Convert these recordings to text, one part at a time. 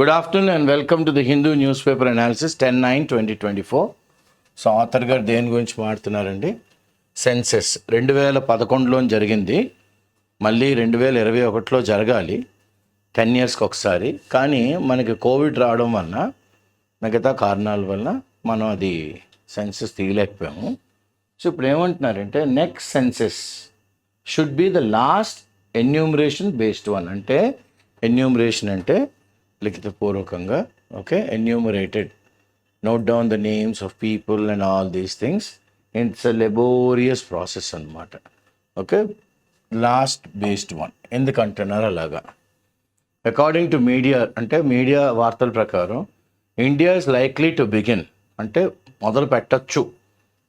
Good afternoon and welcome to the Hindu newspaper analysis 10/9/2024. So author గారు దేని గురించి మాట్లాడుతున్నారండి? సెన్సెస్ 2011లో జరిగింది, మళ్ళీ 2021లో జరగాలి, 10 yearsకి ఒకసారి. కానీ మనకి కోవిడ్ రావడం వలన మిగతా కారణాల వల్ల మనం అది సెన్సెస్ తీయలేకపోయాము. సో ఇప్పుడు ఏమంటున్నారంటే next census should be the last enumeration based one. అంటే ఎన్యూమరేషన్ అంటే లిఖితపూర్వకంగా, okay, enumerated, note down the names of people and all these things. It's a laborious process అన్నమాట. ఓకే, లాస్ట్ బేస్డ్ వన్ ఎందుకంటున్నారు అలాగా? According to media, అంటే media వార్తల ప్రకారం India is likely to begin, అంటే మొదలు పెట్టచ్చు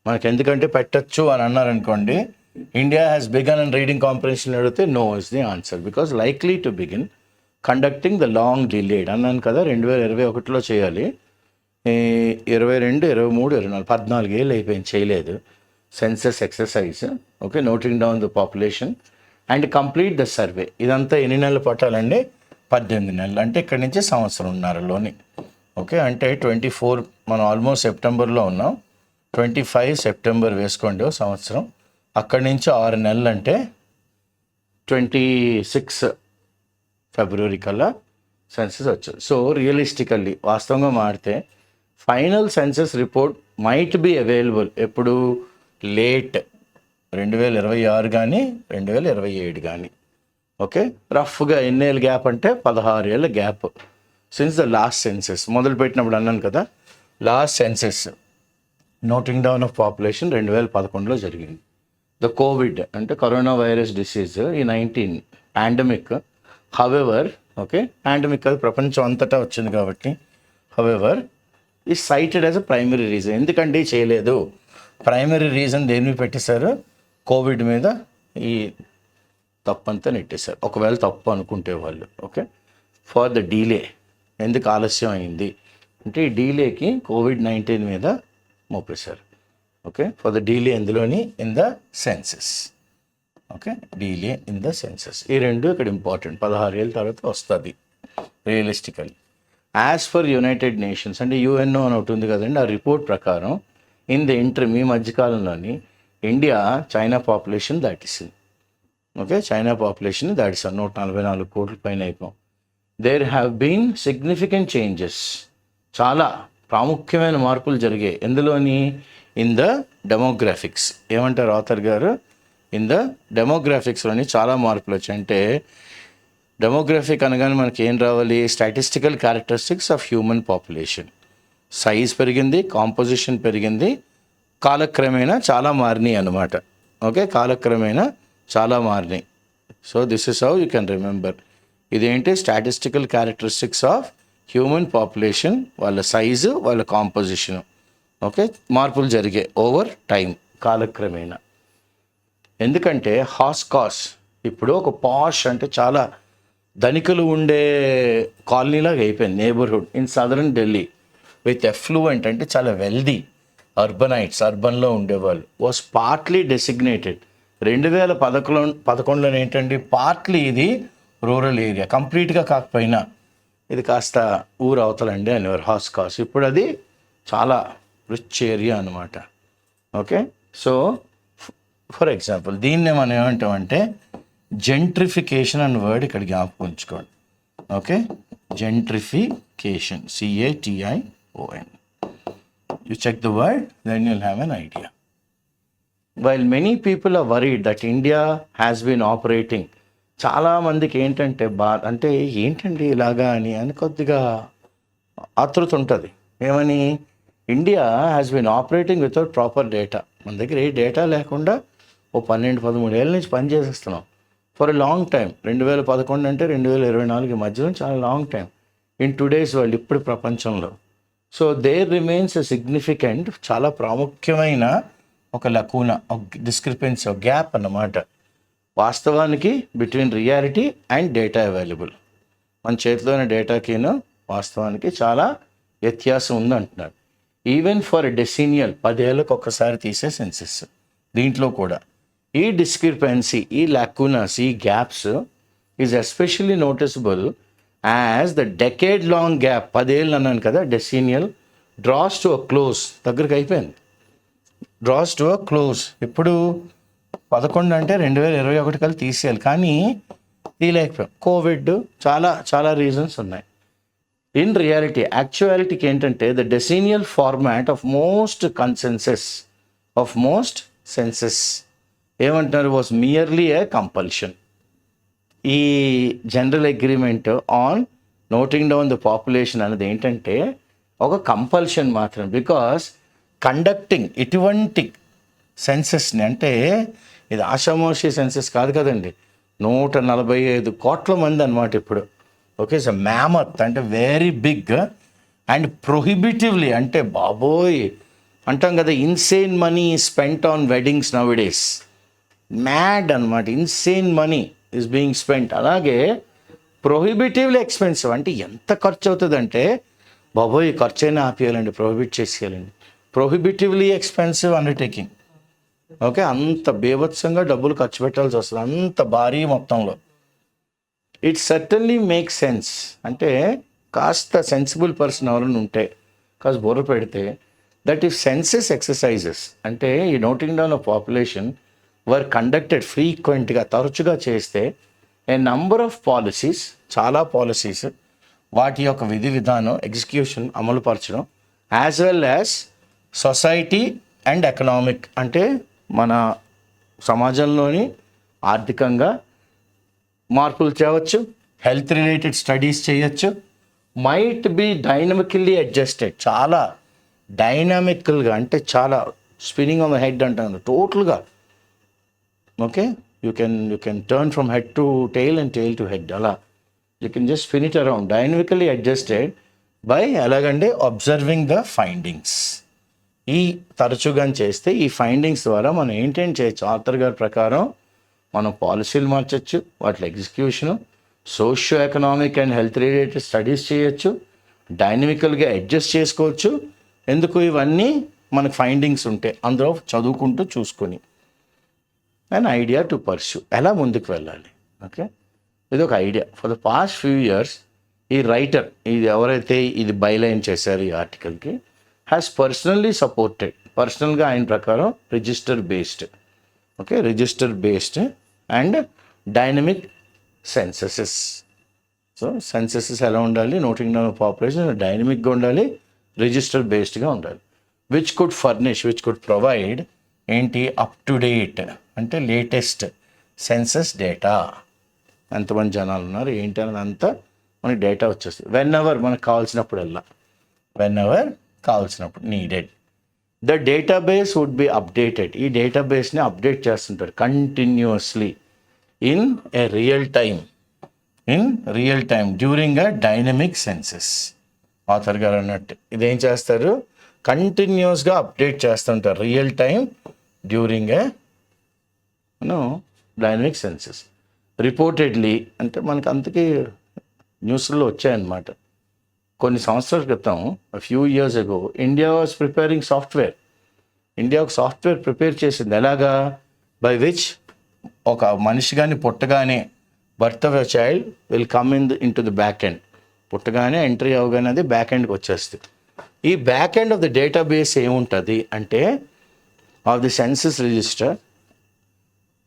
మనకి. ఎందుకంటే పెట్టచ్చు అని అన్నారనుకోండి, India has begun and reading comprehension అడిగితే no is the answer, because likely to begin conducting the long delayed అన్నాను కదా. 2021లో చేయాలి, 22, 23, 24, 14 ఏళ్ళు అయిపోయింది చేయలేదు census exercise. Okay, noting down the population and complete the survey. ఇదంతా ఎన్ని నెలలు పట్టాలండి? 18 నెలలు, అంటే ఇక్కడి నుంచి సంవత్సరంన్నరలోని. ఓకే, అంటే 24 మనం ఆల్మోస్ట్ సెప్టెంబర్లో ఉన్నాం, 25 సెప్టెంబర్ వేసుకోండి ఓ సంవత్సరం, అక్కడి నుంచి 6 నెలలు, అంటే 26 ఫిబ్రవరి కల్లా సెన్సెస్ వచ్చారు. సో రియలిస్టికల్లీ, వాస్తవంగా మాడితే final census report might be available ఎప్పుడు? లేట్ 2026 కానీ 2027 కానీ. ఓకే, రఫ్గా ఎన్నేళ్ళ గ్యాప్ అంటే 16 ఏళ్ళ gap since the last census. మొదలు పెట్టినప్పుడు అన్నాను కదా, last census noting down of population 2011లో జరిగింది. ద కోవిడ్ అంటే కరోనా వైరస్ డిసీజ్, ఈ 19 పాండమిక్. హవెవర్, ఓకే, పాండమిక్ అది ప్రపంచం అంతటా వచ్చింది కాబట్టి, హవెవర్ ఈ cited as a primary reason. ఎందుకంటే చేయలేదు, ప్రైమరీ రీజన్ దేని మీద పెట్టేశారు? కోవిడ్ మీద ఈ తప్పంతా నెట్టేశారు, ఒకవేళ తప్పు అనుకుంటే వాళ్ళు. ఓకే, ఫర్ ద డీలే, ఎందుకు ఆలస్యం అయింది అంటే ఈ డీలేకి COVID-19 మీద మోపేశారు. ఓకే, ఫర్ ద డీలే ఎందులోని? In the census. Okay, delay in the census. ఈ రెండు ఇక్కడ ఇంపార్టెంట్. 16 ఏళ్ళ తర్వాత వస్తుంది realistical. As for United Nations, అంటే UNO అని ఒకటి ఉంది కదండి, ఆ రిపోర్ట్ ప్రకారం ఇన్ ద ఇంటర్మ్, ఈ మధ్యకాలంలోని ఇండియా చైనా పాపులేషన్ దాటిసింది. ఓకే, చైనా పాపులేషన్ దాటిస్తాను, 144 కోట్ల పైన అయిపోయాం. There have been significant changes, చాలా ప్రాముఖ్యమైన మార్పులు జరిగాయి. ఎందులోని? In the demographics. ఏమంటారు ఆథర్ గారు? ఇన్ ద డెమోగ్రాఫిక్స్లోని చాలా మార్పులు వచ్చాయి. అంటే డెమోగ్రఫిక్ అనగానే మనకి ఏం రావాలి? Statistical characteristics of human population. Size పెరిగింది, కాంపోజిషన్ పెరిగింది, కాలక్రమేణా చాలా మారినాయి అన్నమాట. ఓకే, కాలక్రమేణా చాలా మారినాయి. So this is how you can remember. ఇదేంటి? Statistical characteristics of human population, వాళ్ళ సైజు, వాళ్ళ కాంపోజిషను. ఓకే, మార్పులు జరిగాయి ఓవర్ టైం, కాలక్రమేణా. ఎందుకంటే హాస్కాస్ ఇప్పుడు ఒక పాష్, అంటే చాలా ధనికులు ఉండే కాలనీలాగా అయిపోయింది neighbourhood in southern Delhi, with affluent, అంటే చాలా వెల్దీ అర్బనైట్స్, అర్బన్లో ఉండేవాళ్ళు. వాస్ పార్ట్లీ డెసిగ్నేటెడ్ 2011లో ఏంటండి, పార్ట్లీ ఇది రూరల్ ఏరియా, కంప్లీట్గా కాకపోయినా ఇది కాస్త ఊరు అవతలండి అనేవారు హాస్కాస్. ఇప్పుడు అది చాలా రిచ్ ఏరియా అనమాట. ఓకే, సో ఫర్ ఎగ్జాంపుల్ దీన్నే మనం ఏమంటామంటే జెంట్రిఫికేషన్ అనే వర్డ్ ఇక్కడ జ్ఞాపకం ఉంచుకోండి. Okay, gentrification, CATION. You check the word, then you'll have an idea. While many people are worried that India has been operating, చాలా మందికి ఏంటంటే అంటే ఏంటండి ఇలాగా అని కొద్దిగా ఆతృత ఉంటుంది. ఏమని? India has been operating without proper data. మన దగ్గర ఏ డేటా లేకుండా 12-13 ఏళ్ళ నుంచి పనిచేసేస్తున్నాం ఫర్ ఎ లాంగ్ టైం. 2011 అంటే 2024 మధ్యలో చాలా long time in today's world, ఇప్పుడు ప్రపంచంలో. So there remains a significant, చాలా ప్రాముఖ్యమైన ఒక లకూన, ఒక డిస్క్రిపెన్సీ, ఒక గ్యాప్ అన్నమాట. వాస్తవానికి between reality and data available, మన చేతిలోని డేటాకిను వాస్తవానికి చాలా వ్యత్యాసం ఉందంటున్నారు. ఈవెన్ ఫర్ డెసినియల్, 10 ఏళ్ళకు ఒక్కసారి తీసే సెన్సెస్, దీంట్లో కూడా ఈ డిస్క్రిపెన్సీ, ఈ లాకునాస్, ఈ gaps is especially noticeable as the decade long gap, 10 ఏళ్ళు అన్నాను కదా, డెసినియల్, డ్రాస్ టు అ క్లోజ్, దగ్గరికి అయిపోయింది, డ్రాస్ టు అ క్లోజ్. ఇప్పుడు 11 అంటే 2021 కల్లా తీసేయాలి, కానీ తీయలేకపోయాం. కోవిడ్, చాలా చాలా రీజన్స్ ఉన్నాయి. ఇన్ రియాలిటీ, యాక్చువాలిటీకి ఏంటంటే the decennial format of most censuses of most census ఏమంటున్నారు, వాజ్ మియర్లీ ఏ కంపల్షన్. ఈ general agreement on noting down the population అనేది ఏంటంటే ఒక కంపల్షన్ మాత్రం. బికాస్ కండక్టింగ్ ఇటువంటి సెన్సెస్ని, అంటే ఇది ఆషామాషి సెన్సెస్ కాదు కదండి, 145 కోట్ల మంది అనమాట ఇప్పుడు. ఓకే, సో మ్యామత్ అంటే వెరీ బిగ్ అండ్ ప్రొహిబిటివ్లీ, అంటే బాబోయ్ అంటాం కదా, insane money spent on weddings nowadays, mad అనమాట, insane money is being spent. అలాగే ప్రొహిబిటివ్లీ ఎక్స్పెన్సివ్, అంటే ఎంత ఖర్చు అవుతుందంటే బాబోయ్ ఖర్చు అయినా ఆపేయాలండి, ప్రొహిబిట్ చేసేయాలండి. Prohibitively expensive undertaking. ఓకే, అంత బీభత్సంగా డబ్బులు ఖర్చు పెట్టాల్సి వస్తుంది, అంత భారీ మొత్తంలో. ఇట్ సర్టన్లీ మేక్ సెన్స్, అంటే కాస్త సెన్సిబుల్ పర్సన్ ఎవరైనా ఉంటే, కాస్త బుర్ర పెడితే, దట్ ఈఫ్ సెన్సెస్ ఎక్సర్సైజెస్, అంటే ఈ noting down of population were conducted ఫ్రీక్వెంట్గా, తరచుగా చేస్తే, ఏ నంబర్ ఆఫ్ పాలసీస్, చాలా పాలసీస్, వాటి యొక్క విధి విధానం, ఎగ్జిక్యూషన్, అమలుపరచడం, as well as society and economic, అంటే మన సమాజంలోని ఆర్థికంగా మార్పులు చేయవచ్చు, హెల్త్ రిలేటెడ్ స్టడీస్ చేయొచ్చు, మైట్ బి డైనమికల్లీ అడ్జస్టెడ్, చాలా డైనామికల్గా, అంటే చాలా స్పిన్నింగ్ ఆన్ ద హెడ్ అంటాను టోటల్గా. Okay, you can turn from head to tail and tail to head, అలా you can just spin it around, dynamically adjusted by ఎలాగంటే observing the findings. ఈ తరచుగా చేస్తే ఈ ఫైండింగ్స్ ద్వారా మనం ఏంటేం చేయొచ్చు, ఆర్థర్ గారి ప్రకారం మనం పాలసీలు మార్చచ్చు, వాటి execution, socio economic and health related studies చేయొచ్చు, డైనమికల్గా అడ్జస్ట్ చేసుకోవచ్చు. ఎందుకు, ఇవన్నీ మనకు ఫైండింగ్స్ ఉంటే అందులో చదువుకుంటూ చూసుకొని అండ్ ఐడియా టు పర్స్యూ, ఎలా ముందుకు వెళ్ళాలి. ఓకే, ఇది ఒక idea. For the past few years ఈ రైటర్, ఇది ఎవరైతే ఇది బైలైన్ చేశారు ఈ ఆర్టికల్కి, హ్యాస్ పర్సనల్లీ సపోర్టెడ్, పర్సనల్గా ఆయన ప్రకారం register based, okay, register based and dynamic censuses. So censuses ఎలా ఉండాలి, నోటింగ్ డౌన్ ఆఫ్ పాపులేషన్ డైనమిక్గా ఉండాలి, రిజిస్టర్ బేస్డ్గా ఉండాలి, విచ్ కుడ్ ప్రొవైడ్ ఏంటి, అప్ టు డేట్, అంటే లేటెస్ట్ సెన్సస్ డేటా, ఎంతమంది జనాలు ఉన్నారు ఏంటి అని అంతా మనకి డేటా వచ్చేస్తుంది. వెన్ ఎవర్ మనకు కావాల్సినప్పుడల్లా, వెన్ ఎవర్ కావాల్సినప్పుడు, needed. The database would be updated, ఈ డేటాబేస్ని అప్డేట్ చేస్తుంటారు continuously in real time during a dynamic census. Author గారు అన్నట్టు ఇదేం చేస్తారు, కంటిన్యూస్గా అప్డేట్ చేస్తుంటారు real time during a dynamic census. Reportedly అంటే మనకు అంతకీ న్యూస్లో వచ్చాయన్నమాట. కొన్ని సంవత్సరాల క్రితం, few years ago, India was preparing software. India ఒక సాఫ్ట్వేర్ ప్రిపేర్ చేసింది, ఎలాగా, బై విచ్ ఒక మనిషి కానీ పుట్టగానే birth of a child will come in to the back end, పుట్టగానే ఎంట్రీ అవగానే అది బ్యాక్ ఎండ్కి వచ్చేస్తుంది. ఈ back end of the database ఏముంటుంది అంటే of the census register,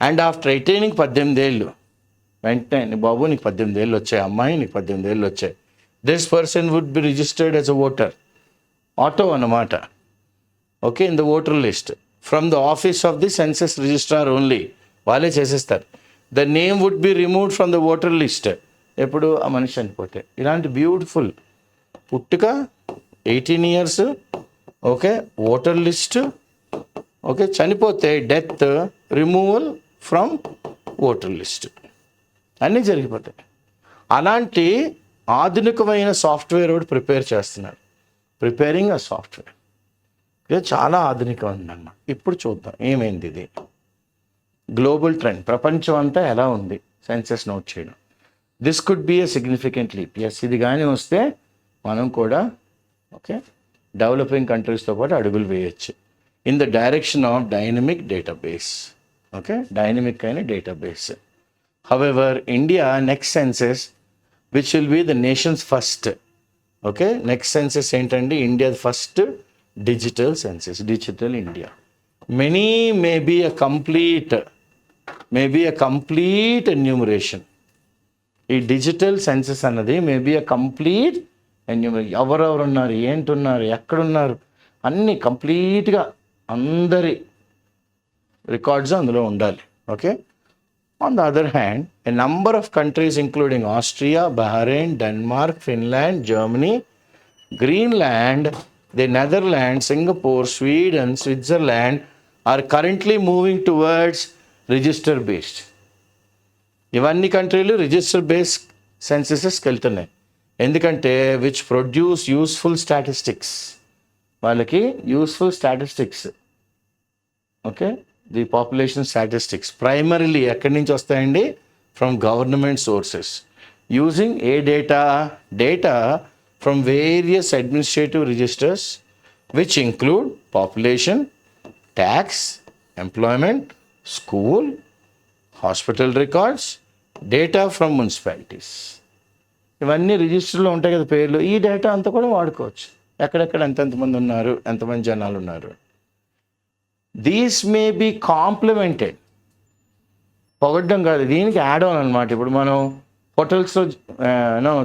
and after attaining 18 ఏళ్ళు, వెంటనే బాబు నీకు 18 ఏళ్ళు వచ్చాయి, అమ్మాయి నీకు 18 ఏళ్ళు వచ్చాయి, this person would be registered as a voter, auto అన్నమాట. Okay, in the voter list from the office of the census registrar only, వాళ్ళే చేసేస్తారు. The name would be removed from the voter list, ఎప్పుడు ఆ మనిషి చనిపోతే. ఇలాంటి beautiful, పుట్టుక 18 years, okay, voter list, okay, చనిపోతే death, removal from voter list, అన్నీ జరిగిపోతాయి. అలాంటి ఆధునికమైన సాఫ్ట్వేర్ ఒకటి ప్రిపేర్ చేస్తున్నారు, ప్రిపేరింగ్ అ సాఫ్ట్వేర్. ఇది చాలా ఆధునికం ఉందన్నమాట. ఇప్పుడు చూద్దాం ఏమైంది ఇది. గ్లోబల్ ట్రెండ్, ప్రపంచం అంతా ఎలా ఉంది సెన్సెస్ నోట్ చేయడం. This could be a significant leap. Yes, ఇది కానీ వస్తే మనం కూడా ఓకే డెవలపింగ్ కంట్రీస్తో పాటు అడుగులు వేయచ్చు in the direction of dynamic database. Okay, dynamic అయిన database. However India next census which will be the nation's first. Okay, next census ఏంటండి? India first digital census, digital India. Many may be a complete enumeration. ఈ digital census అన్నది maybe a complete enumeration. ఎవరెవరు ఉన్నారు, ఏంటున్నారు, ఎక్కడున్నారు, అన్నీ కంప్లీట్గా అందరి records అందులో ఉండాలి. Okay. On the other hand, a number of countries including Austria, Bahrain, Denmark, Finland, Germany, Greenland, the Netherland, Singapore, Sweden, Switzerland are currently moving towards register based. ఇవన్నీ కంట్రీలు రిజిస్టర్ బేస్డ్ సెన్సెసెస్కి వెళ్తున్నాయి. ఎందుకంటే విచ్ ప్రొడ్యూస్ యూస్ఫుల్ స్టాటిస్టిక్స్. వాళ్ళకి useful statistics. Okay, the population statistics primarily ఎక్కడి నుంచి వస్తాయండి? From government sources. Using a data from various administrative registers which include population, tax, employment, school, hospital records, data from municipalities. ఇవన్నీ రిజిస్టర్లో ఉంటాయి కదా పేర్లు. ఈ డేటా అంతా కూడా వాడుకోవచ్చు. ఎక్కడెక్కడ ఎంతమంది ఉన్నారు, ఎంతమంది జనాలు ఉన్నారు. These may be complemented. పొగడ్డం కాదు, దీనికి యాడ్ ఆన్ అనమాట. ఇప్పుడు మనం హోటల్స్లో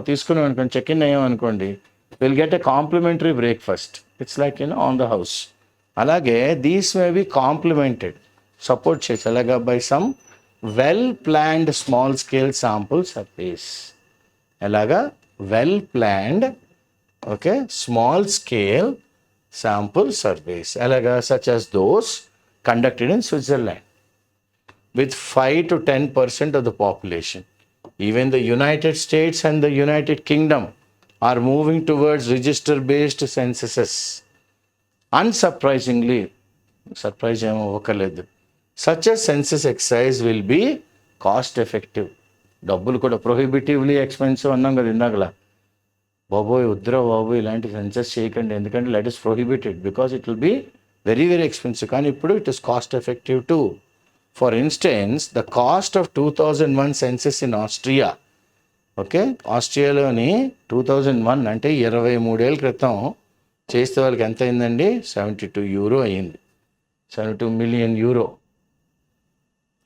తీసుకున్నాం అనుకోండి, చెక్ ఇన్ అయ్యాం అనుకోండి, will get a complimentary breakfast. It's like on the house. అలాగే these may be complemented, support చేసి అలాగా by some well planned small scale sample surveys. ఎలాగా? Well planned, okay, small scale sample surveys, such as those conducted in Switzerland with 5 to 10% of the population. Even the United States and the United Kingdom are moving towards register-based censuses. Unsurprisingly, such a census exercise will be cost effective. డబ్బులు కూడా prohibitively expensive అన్నాం కదా ఇందాకలా. బాబోయ్ వద్దురా బాబు ఇలాంటి census చేయకండి, ఎందుకంటే let is prohibited because it will be very very expensive. కానీ ఇప్పుడు it is cost effective too. For instance, the cost of 2001 census in Austria. Okay, ఆస్ట్రియాలోని 2001 అంటే 23 ఏళ్ళ క్రితం చేస్తే వాళ్ళకి ఎంత అయిందండి? €72 అయ్యింది. 72 million euro.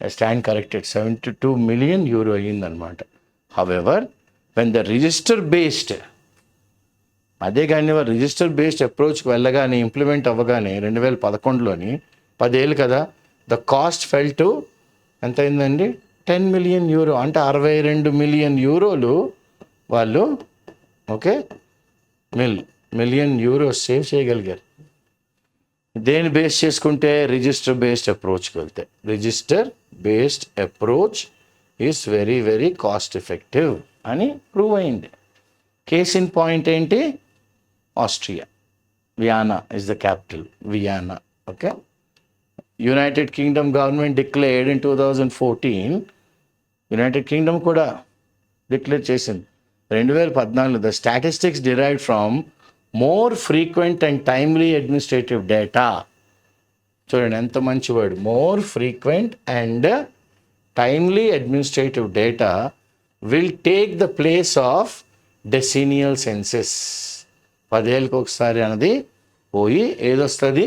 I stand corrected, €72 million అయ్యిందనమాట. However when the register based, అదే కానీ వారు రిజిస్టర్ బేస్డ్ అప్రోచ్కి వెళ్ళగానే, ఇంప్లిమెంట్ అవ్వగానే 2011లోని 10 ఏళ్ళు కదా, ద కాస్ట్ ఫెల్ టు ఎంత అయిందండి? €10 మిలియన్. అంటే €62 మిలియన్ వాళ్ళు, ఓకే, మిలియన్ సేవ్ చేయగలిగారు. దేని బేస్ చేసుకుంటే? రిజిస్టర్ బేస్డ్ అప్రోచ్కి వెళ్తే. Register based approach is very very cost effective అని ప్రూవ్ అయింది. కేస్ ఇన్ పాయింట్ ఏంటి? Austria. Vienna is the capital, Vienna. Okay. United Kingdom government declared in 2014, United Kingdom కూడా declare చేసింది 2014. The statistics derived from more frequent and timely administrative data. చూడండి ఎంత మంచి word, more frequent and timely administrative data will take the place of decennial census. 10 ఏళ్ళకి ఒకసారి అన్నది పోయి ఏదొస్తుంది?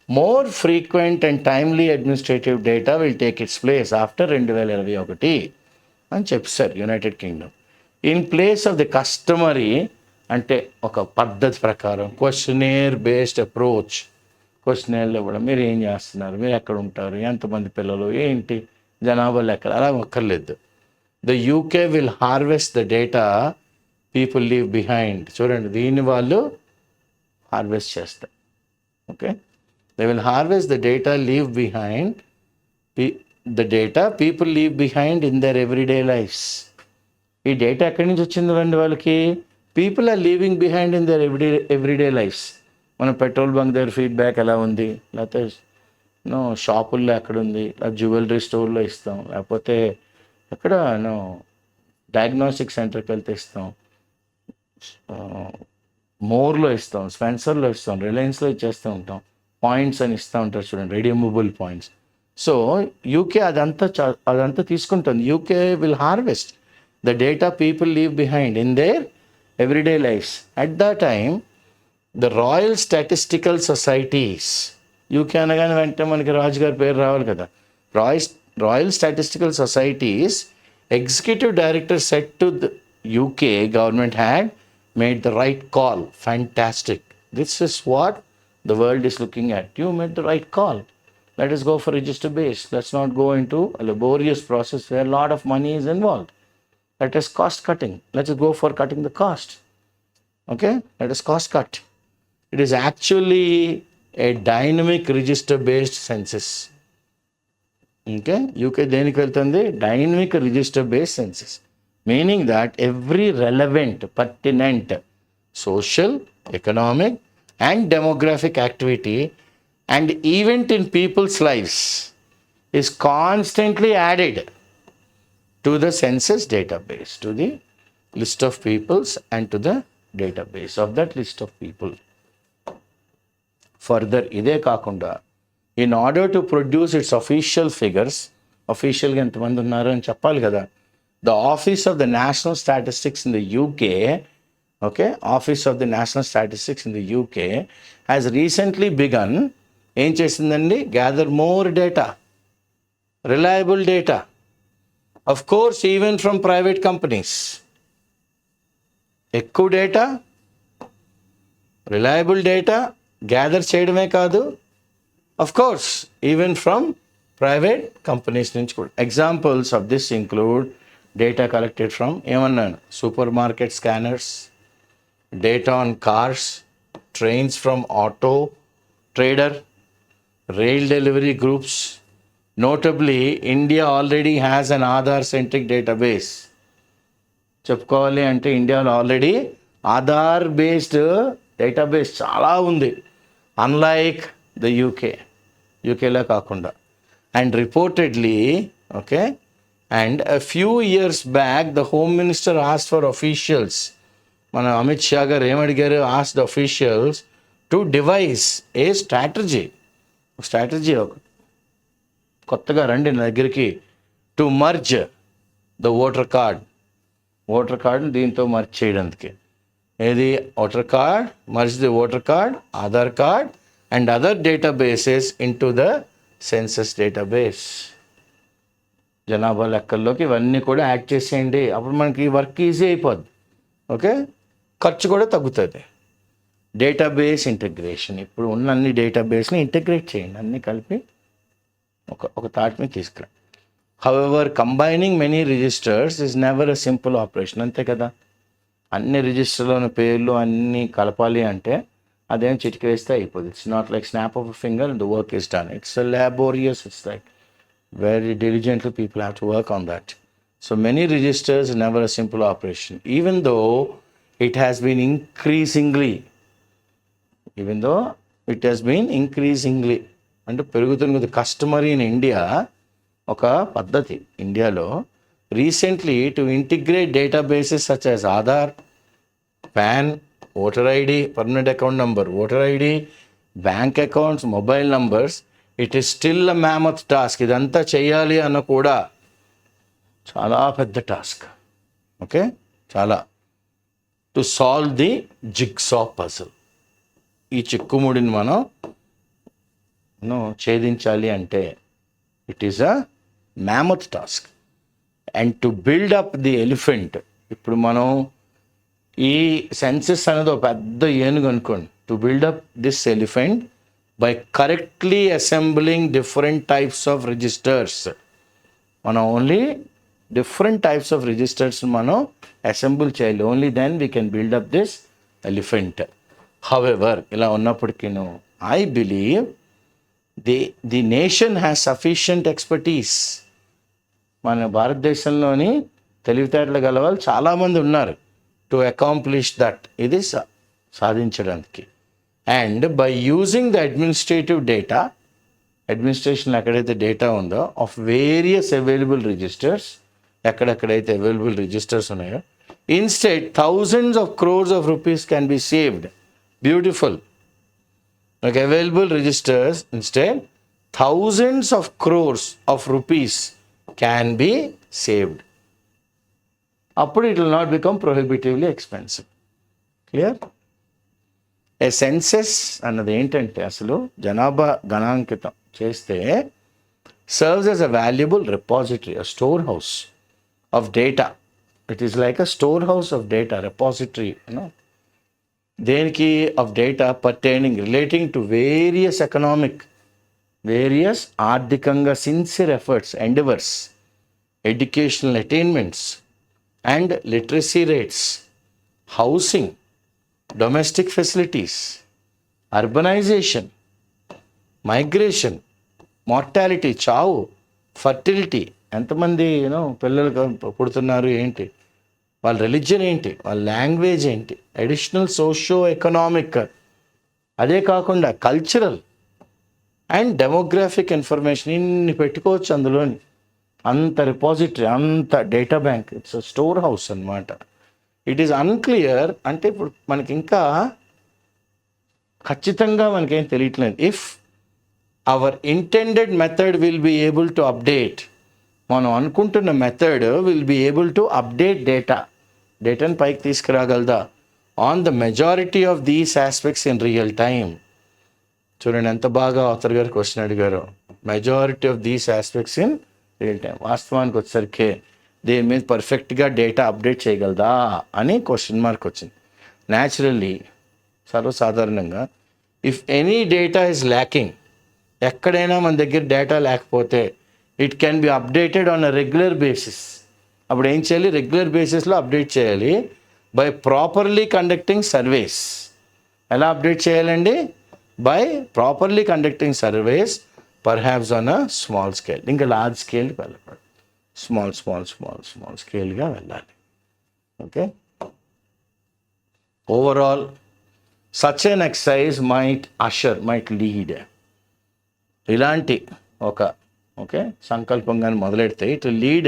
More frequent and timely administrative data will take its place after 2021 అని చెప్పారు United Kingdom. In place of the customary, అంటే ఒక పద్ధతి ప్రకారం క్వశ్చనేర్ బేస్డ్ అప్రోచ్. క్వశ్చనేర్లు ఇవ్వడం, మీరు ఏం చేస్తున్నారు, మీరు ఎక్కడ ఉంటారు, ఎంతమంది పిల్లలు, ఏంటి జనాభా లెక్కలు, అలా ఒక్కర్లేదు. The UK will harvest the data people leave behind. చూడండి, దీన్ని వాళ్ళు హార్వెస్ట్ చేస్తారు. Okay, they will harvest the data leave behind, the data people leave behind in their everyday lifes. ఈ డేటా ఎక్కడి నుంచి వచ్చిందండి వాళ్ళకి? People are leaving behind in their everyday lifes. మన పెట్రోల్ బంక్ దగ్గర ఫీడ్బ్యాక్ ఎలా ఉంది, లేకపోతే షాపుల్లో ఎక్కడుంది, జ్యువెలరీ స్టోర్లో ఇస్తాం, లేకపోతే ఎక్కడ డయాగ్నోస్టిక్ సెంటర్కి వెళ్తే ఇస్తాం, మోర్లో ఇస్తాం, స్పెన్సర్లో ఇస్తాం, రిలయన్స్లో ఇచ్చేస్తూ ఉంటాం. పాయింట్స్ అని ఇస్తూ ఉంటారు చూడండి, రెడీమబుల్ పాయింట్స్. సో యూకే అదంతా తీసుకుంటుంది. UK will harvest the data people leave behind in their everyday lives. At that time, the Royal Statistical Societies, UK అనగానే వెంటనే మనకి రాజుగారి పేరు రావాలి కదా. Royal statistical societies executive director set to the UK government had made the right call. Fantastic. This is what the world is looking at. You made the right call. Let us go for register base. Let's not go into a laborious process where a lot of money is involved. Let us cost cutting. Let us go for cutting the cost. Okay? Let us cost cut. It is actually a dynamic register based census. Okay? UK దేనికి వెళ్తుంది? Dynamic register based census. Meaning that every relevant, pertinent social, economic and demographic activity and event in people's lives is constantly added to the census database, to the list of peoples and to the database of that list of people. Further, ఇదే కాకుండా in order to produce its official figures, official గా ఎంతమంది ఉన్నారు అని చెప్పాలి కదా, the Office of the National Statistics in the UK, okay, Office of the National Statistics in the UK has recently begun, ఏం చేసిందండి, gather more data, reliable data, of course even from private companies. ఎక్కువ data, reliable data gather చేయడమే కాదు, of course even from private companies నుంచి కూడా. Examples of this include data collected from, ఏమన్నాను, supermarket scanners, data on cars, trains from auto trader, rail delivery groups. Notably, India already has an Aadhaar centric database. చెప్పుకోవాలి అంటే ఇండియాలో already Aadhaar based database చాలా ఉంది, unlike the యూకేలో కాకుండా. And reportedly, okay, and a few years back the home minister asked for officials, మన అమిత్ షా గారు ఏమడిగారు, asked officials to devise a strategy ఒక కొత్తగా రండి నా దగ్గరికి, టు మర్జ్ ద ఓటర్ కార్డ్ని దీంతో మర్జ్ చేయడానికి. ఏది voter card, merge the voter card, Aadhaar card and other databases in to the census database. జనాభా లెక్కల్లోకి ఇవన్నీ కూడా యాడ్ చేసేయండి, అప్పుడు మనకి వర్క్ ఈజీ అయిపోద్ది. ఓకే, ఖర్చు కూడా తగ్గుతుంది. డేటాబేస్ ఇంటిగ్రేషన్, ఇప్పుడు ఉన్న అన్ని డేటాబేస్ని ఇంటిగ్రేట్ చేయండి, అన్నీ కలిపి ఒక థాట్ మీద తీసుకురండి. However combining many registers is never a simple operation. అంతే కదా, అన్ని రిజిస్టర్లోని పేర్లు అన్నీ కలపాలి అంటే అదేం చిటికి వేస్తే అయిపోదు. It's not like snap of a finger and the work is done. It's laborious, it's like very diligently people have to work on that. So many registers is never a simple operation, even though it has been increasingly అంటే పెరుగుతున్న customary in India. ఒక పద్ధతి ఇండియాలో recently to integrate databases such as Aadhaar, PAN, voter ID, permanent account number, voter ID, bank accounts, mobile numbers. It is still a mammoth task. ఇదంతా చేయాలి అన్న కూడా చాలా పెద్ద టాస్క్. ఓకే, చాలా. To solve the jigsaw puzzle, ఈ చిక్కుముడిని మనం ఛేదించాలి అంటే it is a mammoth task. And to build up the elephant, ఇప్పుడు మనం ఈ సెన్సెస్ అనేది ఒక పెద్ద ఏనుగు అనుకోండి. To build up this elephant by correctly assembling different types of registers. మనం only different types of registers మనం అసెంబుల్ చేయాలి. Only then we can build up this elephant. However, ఇలా ఉన్నప్పటికీ I believe the nation has sufficient expertise. మన భారతదేశంలోని తెలివితేటలు గలవాళ్ళు చాలామంది ఉన్నారు టు అకాంప్లిష్ దట్, ఇది సాధించడానికి. And by using the administrative data, అడ్మినిస్ట్రేషన్లో ఎక్కడైతే డేటా ఉందో ఆఫ్ వేరియస్ అవైలబుల్ రిజిస్టర్స్, ఎక్కడెక్కడైతే అవైలబుల్ రిజిస్టర్స్ ఉన్నాయో, instead thousands of crores of rupees can be saved. Beautiful. Like available registers, instead thousands of crores of rupees can be saved. అప్పుడు it will not become prohibitively expensive. Clear? A census అన్నది ఏంటంటే అసలు జనాభా గణాంకితం చేస్తే serves as a valuable repository, a storehouse of data. It is like a storehouse of data, repository, దేనికి of data pertaining, relating to various ఆర్థికంగా sincere efforts, endeavors, educational attainments and literacy rates, housing, domestic facilities, urbanization, migration, mortality, చావు, fertility, ఎంతమంది పిల్లలు పుడుతున్నారు, ఏంటి వాళ్ళ religion, ఏంటి వాళ్ళ language, ఏంటి అడిషనల్ సోషో ఎకనామిక్, అదే కాకుండా కల్చరల్ అండ్ డెమోగ్రాఫిక్ ఇన్ఫర్మేషన్ ఇన్ని పెట్టుకోవచ్చు అందులోని. అంత రిపాజిటరీ, అంత data bank, it's storehouse అనమాట. ఇట్ ఈస్ అన్క్లియర్ అంటే ఇప్పుడు మనకి ఇంకా ఖచ్చితంగా మనకేం తెలియట్లేదు. If our intended method will be able to update, మనం అనుకుంటున్న method will be able to update డేటాని పైకి తీసుకురాగలదా on the majority of these aspects in real time. చూడండి ఎంత బాగా ఆథర్ గారు క్వశ్చన్ అడిగారు. Majority of these aspects in real time. వాస్తవానికి వచ్చేసరికి దీని మీద పర్ఫెక్ట్గా డేటా అప్డేట్ చేయగలదా అని క్వశ్చన్ మార్క్ వచ్చింది. న్యాచురల్లీ, సర్వసాధారణంగా, if any data is lacking, ఎక్కడైనా మన దగ్గర డేటా లేకపోతే it can be updated on a regular basis. అప్పుడు ఏం చేయాలి? రెగ్యులర్ బేసిస్లో అప్డేట్ చేయాలి బై ప్రాపర్లీ కండక్టింగ్ సర్వేస్. ఎలా అప్డేట్ చేయాలండి? By properly conducting surveys, perhaps on a small scale. ఇంకా లార్జ్ స్కేల్కి వెళ్ళకూడదు, స్మాల్ స్కేల్గా వెళ్ళాలి. ఓకే, ఓవరాల్ సచ్ ఎన్ ఎక్సర్సైజ్ మైట్ లీడ్, ఇలాంటి ఓకే సంకల్పంగానే మొదలెడితే ఇట్ లీడ్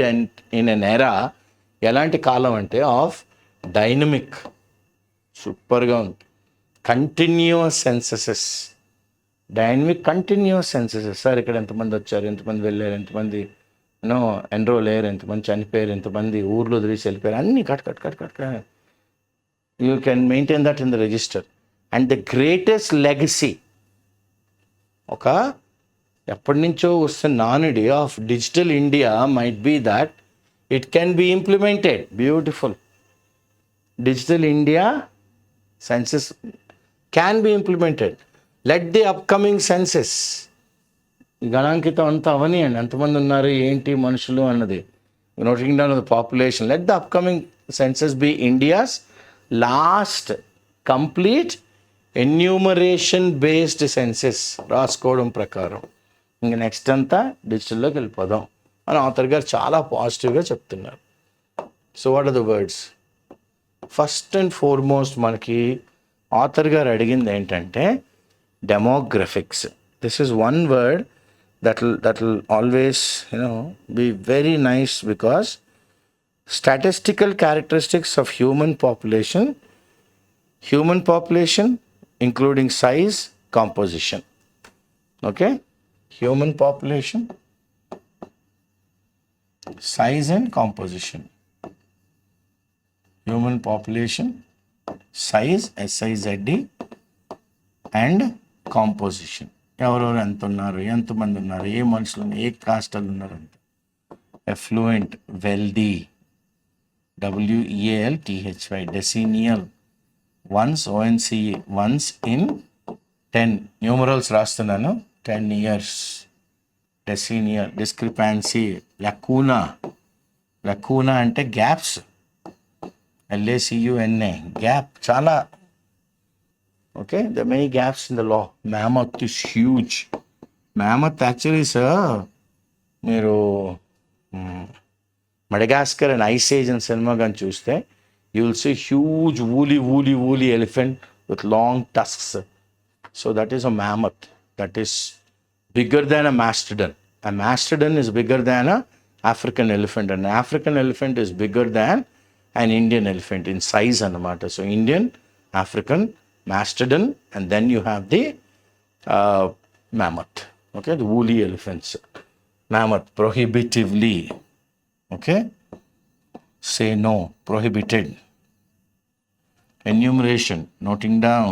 ఇన్ ఎన్ ఎరా, ఎలాంటి కాలం అంటే ఆఫ్ డైనమిక్, సూపర్గా ఉంది, కంటిన్యూస్ సెన్సెసెస్, సార్ ఇక్కడ ఎంతమంది వచ్చారు, ఎంతమంది వెళ్ళారు, ఎంతమంది ఎన్రోల్ అయ్యారు, ఎంతమంది చనిపోయారు, ఎంతమంది ఊర్లో వదిలేసి వెళ్ళిపోయారు, అన్నీ cut. You can maintain that in the register. And the greatest legacy, ఒక ఎప్పటి నుంచో వస్తున్న నానుడి of digital India might be that it can be implemented. Beautiful. Digital India census can be implemented. Let the upcoming census, గణాంకితం అంతా అవనియండి, ఎంతమంది ఉన్నారు, ఏంటి మనుషులు అన్నది, noting down of the population. Let the upcoming census be India's last complete enumeration based census, రాసుకోవడం ప్రకారం. ఇంక నెక్స్ట్ అంతా డిజిటల్లోకి వెళ్ళిపోదాం అని ఆథర్ గారు చాలా పాజిటివ్గా చెప్తున్నారు. So what are the words? First and foremost మనకి ఆథర్ గారు అడిగింది ఏంటంటే demographics. This is one word that will always be very nice, because statistical characteristics of human population including size, composition. Okay, human population, size and composition. Human population, size, SIZD, and composition. ఎవరెవరు ఎంత ఉన్నారు, ఎంతమంది ఉన్నారు, ఏ మనుషులు ఉన్నారు, ఏ కాస్టలు ఉన్నారు అంత. Affluent, wealthy, WEALTHY, decennial, once, ONCE, once in 10 numerals రాస్తున్నాను, 10 years. డెసినియల్, డిస్క్రిపాన్సీ, లకూనా అంటే గ్యాప్స్, LACUNA, గ్యాప్ చాలా. Okay, there are many gaps in the law. Mammoth is huge. Mammoth actually is మీరు మడగాస్కర్ అండ్ ఐస్ ఏజ్ అని సినిమా కానీ చూస్తే you will see huge woolly elephant with long tusks. So that is a mammoth. That is bigger than a mastodon. A mastodon is bigger than a African elephant. An African elephant is bigger than an Indian elephant in size అన్నమాట. So Indian, African, mastodon, and then you have the mammoth. Okay, the woolly elephants. Mammoth prohibitively. Okay, say no, prohibited. Enumeration, noting down,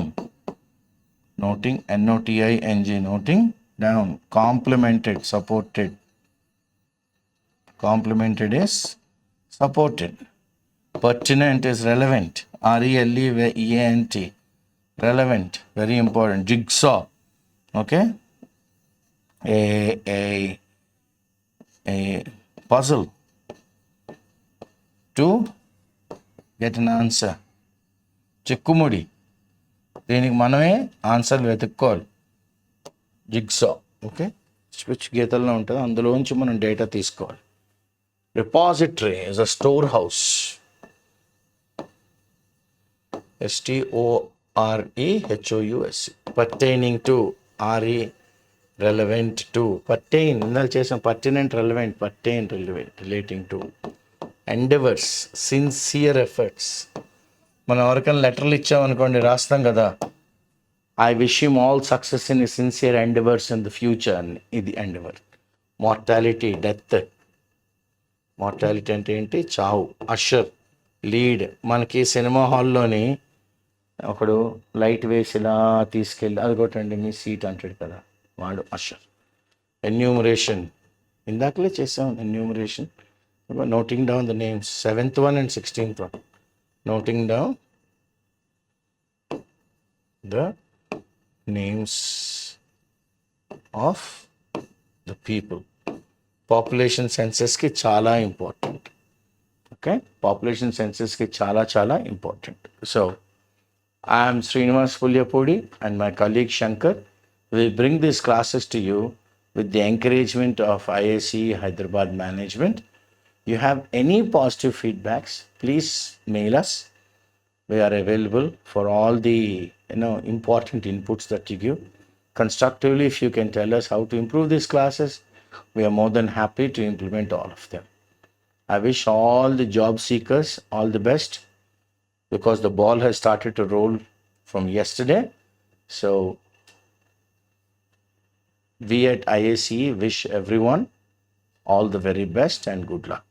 noting, NOTING, noting down. Complemented, supported. Complemented is supported. Pertinent is relevant, RELEVANT, relevant, very important. Jigsaw, okay, a puzzle to get an answer. చిక్కుముడి, దీనికి మనమే ఆన్సర్లు వెతుక్కోవాలి. Jigsaw, okay, switch గీతల్లో ఉంటుంది, అందులోంచి మనం data తీసుకోవాలి. Repository is a store house. STOREHOUS. Pertaining to, RE, relevant to. Pertain, ఇందాక చేసాం. Pertinent, relevant, pertain, relevant, relating to. Endeavors, sincere efforts. మనం ఎవరికైనా లెటర్లు ఇచ్చామనుకోండి, రాస్తాం కదా, I wish him all success in sincere endeavours in the future అని. ఇది ఎండెవర్. Mortality, death. మార్టాలిటీ అంటే ఏంటి? చావు. Usher, lead. మనకి సినిమా హాల్లోని ఒకడు లైట్ వేసి ఇలా తీసుకెళ్ళి అది కొట్టండి మీ సీట్ అంటాడు కదా, వాడు అషర్. ఎన్యూమరేషన్, ఇందాకలే చేసాం enumeration. Noting down the names, 7th one and 16th one. Noting down the names of the people. Population census ki chala important. Okay, population census ki chala important. So I am Srinivas Pulyapudi and my colleague Shankar will bring these classes to you with the encouragement of IAC Hyderabad management. You have any positive feedbacks, please mail us. We are available for all the important inputs that you give. Constructively, if you can tell us how to improve these classes, we are more than happy to implement all of them. I wish all the job seekers all the best, because the ball has started to roll from yesterday. So we at IAC wish everyone all the very best and good luck.